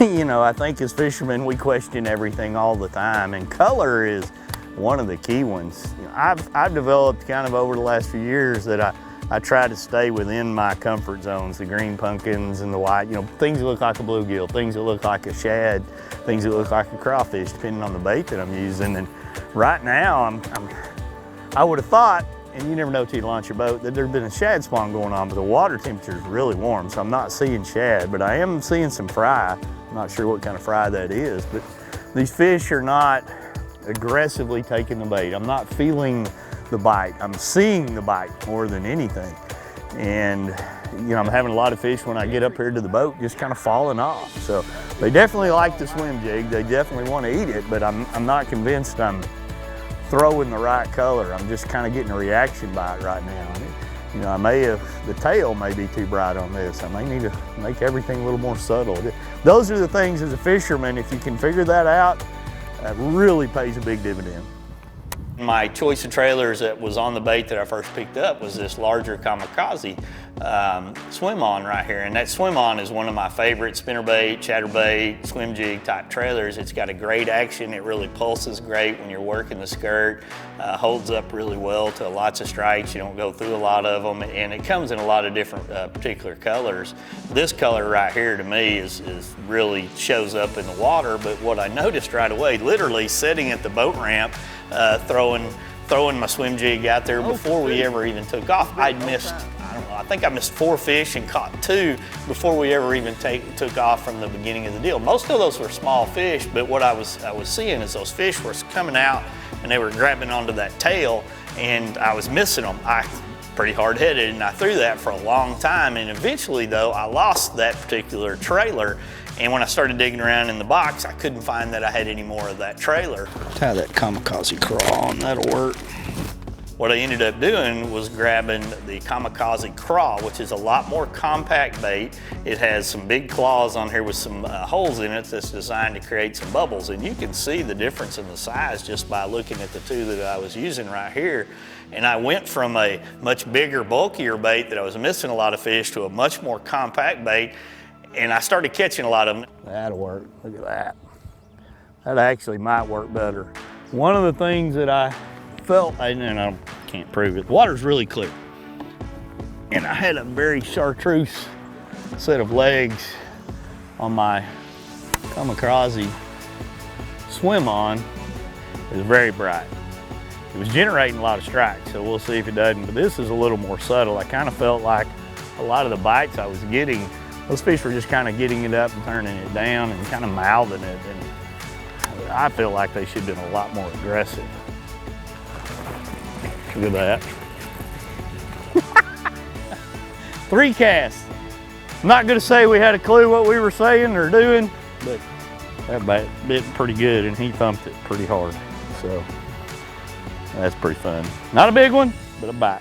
You know, I think as fishermen, we question everything all the time, and color is one of the key ones. You know, I've developed kind of over the last few years that I try to stay within my comfort zones, the green pumpkins and the white, you know, things that look like a bluegill, things that look like a shad, things that look like a crawfish, depending on the bait that I'm using. And right now, I would have thought, and you never know till you launch your boat, that there'd been a shad spawn going on, but the water temperature is really warm, so I'm not seeing shad, but I am seeing some fry. I'm not sure what kind of fry that is, but these fish are not aggressively taking the bait. I'm not feeling the bite. I'm seeing the bite more than anything. And you know, I'm having a lot of fish when I get up here to the boat just kind of falling off. So they definitely like the swim jig. They definitely want to eat it, but I'm not convinced I'm throwing the right color. I'm just kind of getting a reaction bite right now. You know, the tail may be too bright on this. I may need to make everything a little more subtle. Those are the things as a fisherman, if you can figure that out, that really pays a big dividend. My choice of trailers that was on the bait that I first picked up was this larger kamikaze swim on right here. And that swim on is one of my favorite spinnerbait, chatterbait, swim jig type trailers. It's got a great action. It really pulses great when you're working the skirt, holds up really well to lots of strikes. You don't go through a lot of them, and it comes in a lot of different particular colors. This color right here to me is really shows up in the water, but what I noticed right away, literally sitting at the boat ramp, throwing my swim jig out there before we ever even took off. I'd missed, I don't know, I think I missed 4 fish and caught 2 before we ever even took off from the beginning of the deal. Most of those were small fish, but what I was seeing is those fish were coming out and they were grabbing onto that tail, and I was missing them. Pretty hard-headed, and I threw that for a long time, and eventually though I lost that particular trailer, and when I started digging around in the box I couldn't find that I had any more of that trailer. Tie that kamikaze craw on, that'll work. What I ended up doing was grabbing the kamikaze craw, which is a lot more compact bait. It has some big claws on here with some holes in it that's designed to create some bubbles, and you can see the difference in the size just by looking at the 2 that I was using right here. And I went from a much bigger, bulkier bait that I was missing a lot of fish to a much more compact bait, and I started catching a lot of them. That'll work, look at that. That actually might work better. One of the things that I felt, and I can't prove it, the water's really clear. And I had a very chartreuse set of legs on my kamikaze swim on. It was very bright. It was generating a lot of strikes, so we'll see if it doesn't, but this is a little more subtle. I kind of felt like a lot of the bites I was getting, those fish were just kind of getting it up and turning it down and kind of mouthing it, and I feel like they should have been a lot more aggressive. Look at that. 3 casts. I'm not gonna say we had a clue what we were saying or doing, but that bait bit pretty good and he thumped it pretty hard, so that's pretty fun. Not a big one, but a bite.